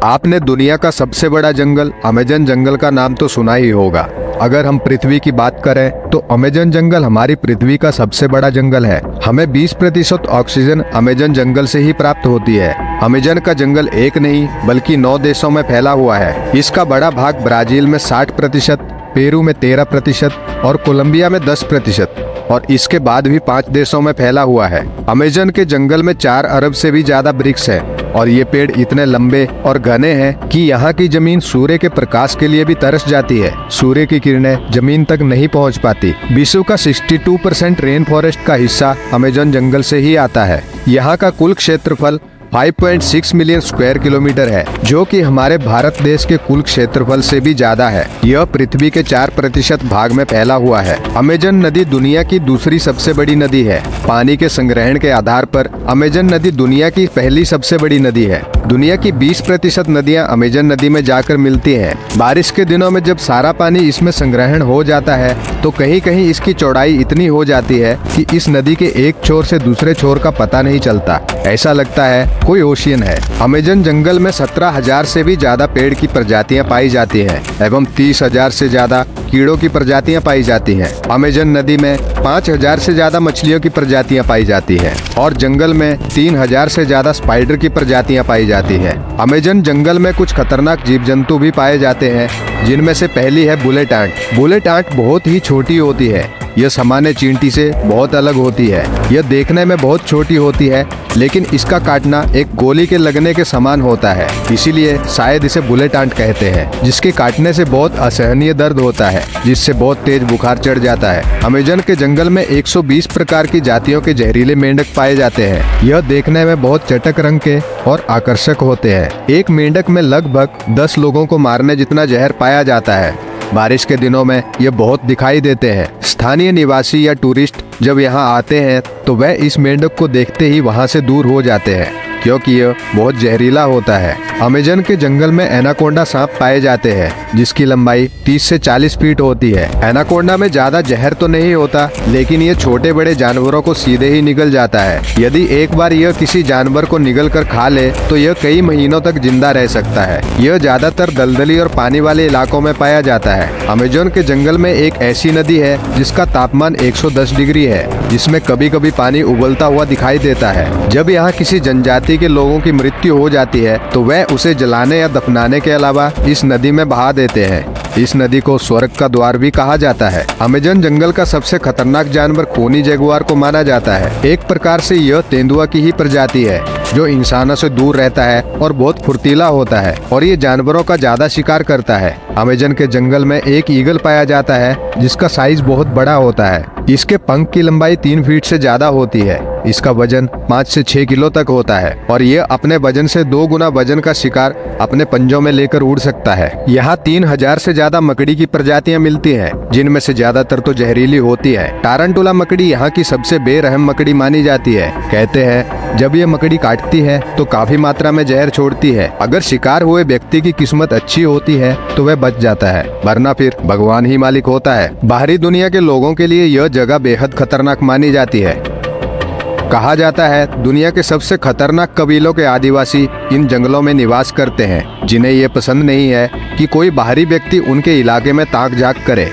आपने दुनिया का सबसे बड़ा जंगल अमेज़न जंगल का नाम तो सुना ही होगा। अगर हम पृथ्वी की बात करें तो अमेज़न जंगल हमारी पृथ्वी का सबसे बड़ा जंगल है। हमें 20% ऑक्सीजन अमेज़न जंगल से ही प्राप्त होती है। अमेज़न का जंगल एक नहीं बल्कि 9 देशों में फैला हुआ है। इसका बड़ा भाग ब्राजील में 60%, पेरू में 13% और कोलंबिया में 10% और इसके बाद भी 5 देशों में फैला हुआ है। अमेज़न के जंगल में 4 अरब से भी ज्यादा वृक्ष हैं और ये पेड़ इतने लंबे और घने हैं कि यहाँ की जमीन सूर्य के प्रकाश के लिए भी तरस जाती है। सूर्य की किरणें जमीन तक नहीं पहुँच पाती। विश्व का 62% रेन फॉरेस्ट का हिस्सा अमेज़न जंगल से ही आता है। यहाँ का कुल क्षेत्रफल 5.6 मिलियन स्क्वायर किलोमीटर है, जो कि हमारे भारत देश के कुल क्षेत्रफल से भी ज्यादा है। यह पृथ्वी के 4% भाग में फैला हुआ है। अमेज़न नदी दुनिया की दूसरी सबसे बड़ी नदी है। पानी के संग्रहण के आधार पर अमेज़न नदी दुनिया की पहली सबसे बड़ी नदी है। दुनिया की 20% नदियां अमेज़न नदी में जाकर मिलती हैं। बारिश के दिनों में जब सारा पानी इसमें संग्रहण हो जाता है तो कहीं कहीं इसकी चौड़ाई इतनी हो जाती है कि इस नदी के एक छोर से दूसरे छोर का पता नहीं चलता। ऐसा लगता है कोई ओशियन है। अमेज़न जंगल में 17,000 से भी ज्यादा पेड़ की प्रजातियां पाई जाती हैं एवं 30,000 से ज्यादा कीड़ों की प्रजातियां पाई जाती हैं। अमेज़न नदी में 5,000 से ज्यादा मछलियों की प्रजातियां पाई जाती हैं और जंगल में 3,000 से ज्यादा स्पाइडर की प्रजातियां पाई जाती हैं। अमेज़न जंगल में कुछ खतरनाक जीव जंतु भी पाए जाते हैं, जिनमें से पहली है बुलेट आंट। बुलेट आंट बहुत ही छोटी होती है। यह सामान्य चींटी से बहुत अलग होती है। यह देखने में बहुत छोटी होती है, लेकिन इसका काटना एक गोली के लगने के समान होता है, इसीलिए शायद इसे बुलेट आंट कहते हैं। जिसके काटने से बहुत असहनीय दर्द होता है, जिससे बहुत तेज बुखार चढ़ जाता है। अमेज़न के जंगल में 120 प्रकार की जातियों के जहरीले मेंढक पाए जाते हैं। यह देखने में बहुत चटक रंग के और आकर्षक होते हैं। एक मेंढक में लगभग 10 लोगों को मारने जितना जहर पाया जाता है। बारिश के दिनों में ये बहुत दिखाई देते हैं। स्थानीय निवासी या टूरिस्ट जब यहाँ आते हैं तो वह इस मेंढक को देखते ही वहाँ से दूर हो जाते हैं, क्योंकि यह बहुत जहरीला होता है। अमेज़न के जंगल में एनाकोंडा सांप पाए जाते हैं, जिसकी लंबाई 30 से 40 फीट होती है। एनाकोंडा में ज्यादा जहर तो नहीं होता, लेकिन ये छोटे बड़े जानवरों को सीधे ही निगल जाता है। यदि एक बार यह किसी जानवर को निगल कर खा ले तो यह कई महीनों तक जिंदा रह सकता है। यह ज्यादातर दलदली और पानी वाले इलाकों में पाया जाता है। अमेज़न के जंगल में एक ऐसी नदी है जिसका तापमान 110 डिग्री है, जिसमें कभी कभी पानी उबलता हुआ दिखाई देता है। जब यहाँ किसी जनजाति के लोगों की मृत्यु हो जाती है तो वह उसे जलाने या दफनाने के अलावा इस नदी में बहा देते हैं। इस नदी को स्वर्ग का द्वार भी कहा जाता है। अमेज़न जंगल का सबसे खतरनाक जानवर खूनी जगुआर को माना जाता है। एक प्रकार से यह तेंदुआ की ही प्रजाति है, जो इंसानों से दूर रहता है और बहुत फुर्तीला होता है और ये जानवरों का ज्यादा शिकार करता है। अमेज़न के जंगल में एक ईगल पाया जाता है, जिसका साइज बहुत बड़ा होता है। इसके पंख की लंबाई 3 फीट से ज्यादा होती है। इसका वजन 5 से 6 किलो तक होता है और ये अपने वजन से 2 गुना वजन का शिकार अपने पंजों में लेकर उड़ सकता है। यहाँ 3,000 से ज्यादा मकड़ी की प्रजातियाँ मिलती हैं, जिनमें से ज्यादातर तो जहरीली होती है। टारंटुला मकड़ी यहाँ की सबसे बेरहम मकड़ी मानी जाती है। कहते हैं जब ये मकड़ी काटती है तो काफी मात्रा में जहर छोड़ती है। अगर शिकार हुए व्यक्ति की किस्मत अच्छी होती है तो वह बच जाता है, वरना फिर भगवान ही मालिक होता है। बाहरी दुनिया के लोगों के लिए यह जगह बेहद खतरनाक मानी जाती है। कहा जाता है दुनिया के सबसे खतरनाक कबीलों के आदिवासी इन जंगलों में निवास करते हैं, जिन्हें ये पसंद नहीं है कि कोई बाहरी व्यक्ति उनके इलाके में ताक झाक करे।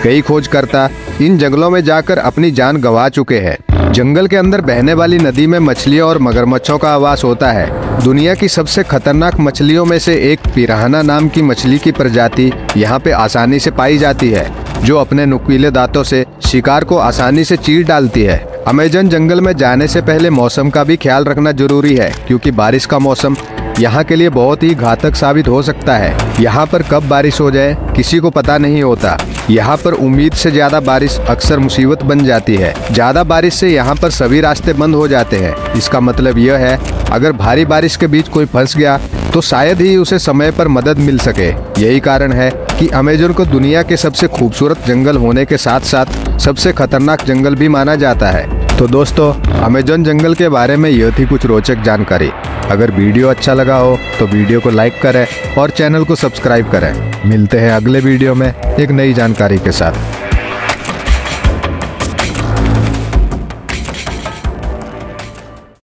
कई खोजकर्ता इन जंगलों में जाकर अपनी जान गंवा चुके हैं। जंगल के अंदर बहने वाली नदी में मछलियों और मगरमच्छों का आवास होता है। दुनिया की सबसे खतरनाक मछलियों में से एक पिरान्हा नाम की मछली की प्रजाति यहाँ पे आसानी से पाई जाती है, जो अपने नुकीले दांतों से शिकार को आसानी से चीर डालती है। अमेज़न जंगल में जाने से पहले मौसम का भी ख्याल रखना जरूरी है, क्योंकि बारिश का मौसम यहाँ के लिए बहुत ही घातक साबित हो सकता है। यहाँ पर कब बारिश हो जाए किसी को पता नहीं होता। यहाँ पर उम्मीद से ज्यादा बारिश अक्सर मुसीबत बन जाती है। ज्यादा बारिश से यहाँ पर सभी रास्ते बंद हो जाते हैं। इसका मतलब यह है अगर भारी बारिश के बीच कोई फंस गया तो शायद ही उसे समय पर मदद मिल सके। यही कारण है कि अमेज़न को दुनिया के सबसे खूबसूरत जंगल होने के साथ साथ सबसे खतरनाक जंगल भी माना जाता है। तो दोस्तों, अमेज़न जंगल के बारे में यह थी कुछ रोचक जानकारी। अगर वीडियो अच्छा लगा हो तो वीडियो को लाइक करें और चैनल को सब्सक्राइब करें। मिलते हैं अगले वीडियो में एक नई जानकारी के साथ।